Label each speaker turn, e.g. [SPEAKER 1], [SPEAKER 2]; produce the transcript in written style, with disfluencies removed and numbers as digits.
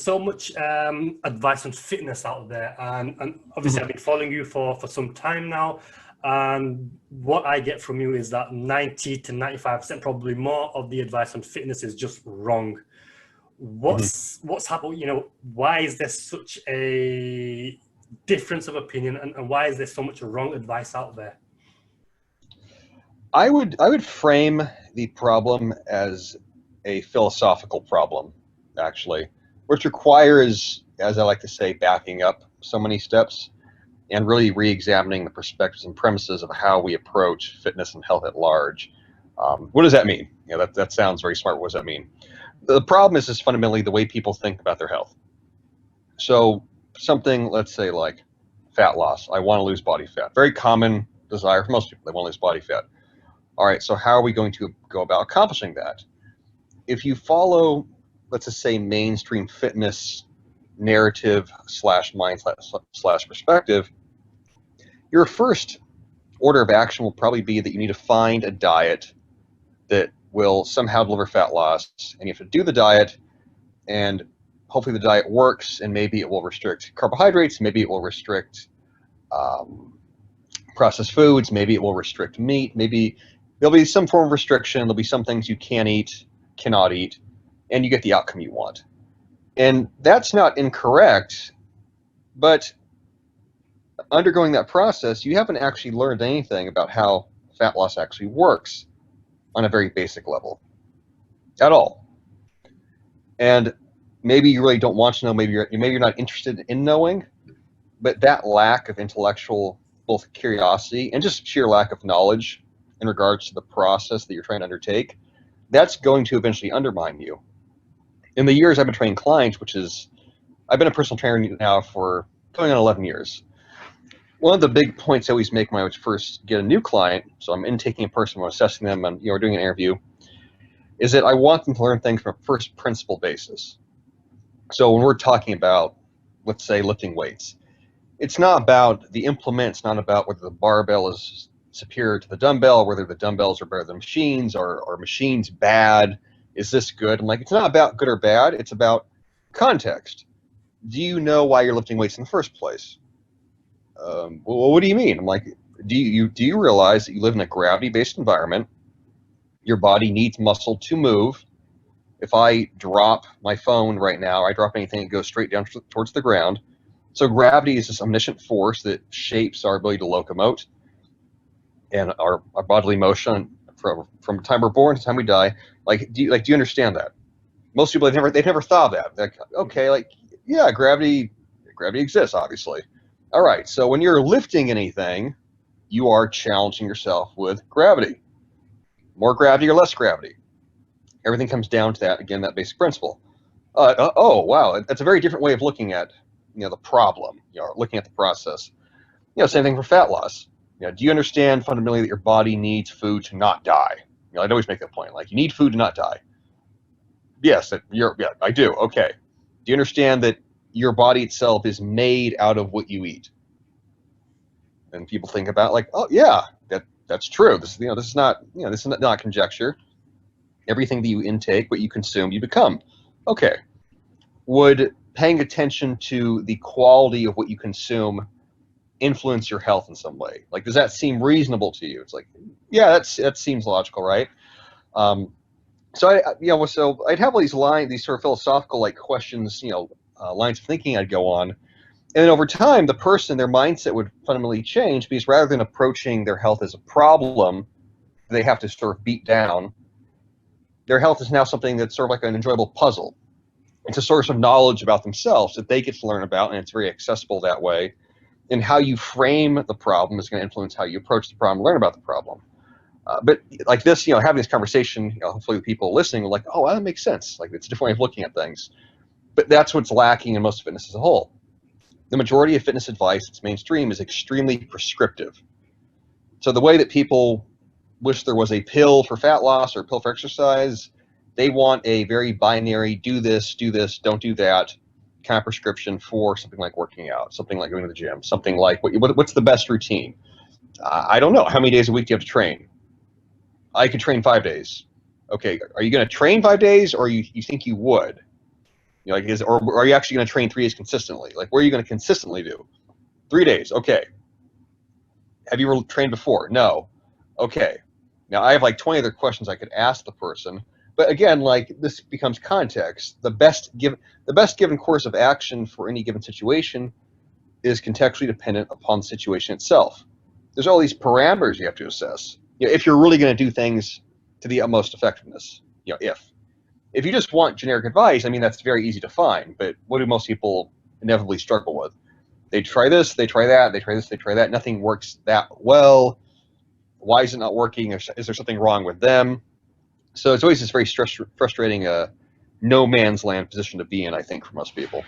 [SPEAKER 1] so much advice on fitness out there, and obviously I've been following you for some time now, and what I get from you is that 90 to 95%, probably more, of the advice on fitness is just wrong. What's happened? You know, why is there such a difference of opinion, and why is there so much wrong advice out there?
[SPEAKER 2] I would frame the problem as a philosophical problem, actually, which requires, as I like to say, backing up so many steps and really re-examining the perspectives and premises of how we approach fitness and health at large. What does that mean? You know, that sounds very smart. What does that mean? The problem is fundamentally the way people think about their health. So something, let's say, like fat loss. I want to lose body fat. Very common desire for most people. They want to lose body fat. All right, so how are we going to go about accomplishing that? If you follow, let's just say, mainstream fitness narrative / mindset / perspective, your first order of action will probably be that you need to find a diet that will somehow deliver fat loss, and you have to do the diet, and hopefully the diet works, and maybe it will restrict carbohydrates, maybe it will restrict processed foods, maybe it will restrict meat, maybe there'll be some form of restriction, there'll be some things you can eat, cannot eat, and you get the outcome you want. And that's not incorrect, but undergoing that process, you haven't actually learned anything about how fat loss actually works on a very basic level at all. And maybe you really don't want to know, maybe you're not interested in knowing, but that lack of intellectual both curiosity and just sheer lack of knowledge in regards to the process that you're trying to undertake, that's going to eventually undermine you. In the years I've been training clients, I've been a personal trainer now for going on 11 years. One of the big points I always make when I would first get a new client, so I'm intaking a person, I'm assessing them, and we're doing an interview, is that I want them to learn things from a first principle basis. So when we're talking about, let's say, lifting weights, it's not about the implement, it's not about whether the barbell is superior to the dumbbell, whether the dumbbells are better than machines, or are machines bad, is this good? I'm like, it's not about good or bad, it's about context. Do you know why you're lifting weights in the first place? Well, what do you mean? I'm like, do you realize that you live in a gravity-based environment? Your body needs muscle to move. If I drop my phone right now, I drop anything, it goes straight down towards the ground. So gravity is this omniscient force that shapes our ability to locomote and our bodily motion from the time we're born to the time we die. Do you understand that? Most people they've never thought of that. Like, okay, like, yeah, gravity exists, obviously. All right, so when you're lifting anything, you are challenging yourself with gravity. More gravity or less gravity. Everything comes down to that, again, that basic principle. Oh, wow, that's a very different way of looking at the problem, looking at the process. Same thing for fat loss. Do you understand fundamentally that your body needs food to not die? I'd always make that point. Like, you need food to not die. Yes, I do. Okay. Do you understand that your body itself is made out of what you eat? And people think about like, oh yeah, that's true. This is not conjecture. Everything that you intake, what you consume, you become. Okay. Would paying attention to the quality of what you consume influence your health in some way? Like, does that seem reasonable to you? It's like, yeah, that seems logical, right? So I'd have all these sort of philosophical like questions, lines of thinking I'd go on, and then over time, the person, their mindset would fundamentally change, because rather than approaching their health as a problem they have to sort of beat down, their health is now something that's sort of like an enjoyable puzzle. It's a source of knowledge about themselves that they get to learn about, and it's very accessible that way. And how you frame the problem is going to influence how you approach the problem, learn about the problem. But like this, having this conversation, hopefully the people listening will like, oh, well, that makes sense. Like, it's a different way of looking at things. But that's what's lacking in most fitness as a whole. The majority of fitness advice that's mainstream is extremely prescriptive. So the way that people wish there was a pill for fat loss or a pill for exercise, they want a very binary, do this, don't do that kind of prescription for something like working out, something like going to the gym, something like what's the best routine? I don't know. How many days a week do you have to train? I could train 5 days. Okay, are you going to train 5 days, or you think you would? You know, like, or are you actually going to train 3 days consistently? Like, what are you going to consistently do? 3 days, okay. Have you ever trained before? No. Okay. Now I have like 20 other questions I could ask the person, but again, like, this becomes context. The best given course of action for any given situation is contextually dependent upon the situation itself. There's all these parameters you have to assess. You know, if you're really going to do things to the utmost effectiveness, you know, if you just want generic advice, I mean, that's very easy to find, but what do most people inevitably struggle with? They try this, they try that, they try this, they try that. Nothing works that well. Why is it not working? Is there something wrong with them? So it's always this very frustrating no man's land position to be in, I think, for most people.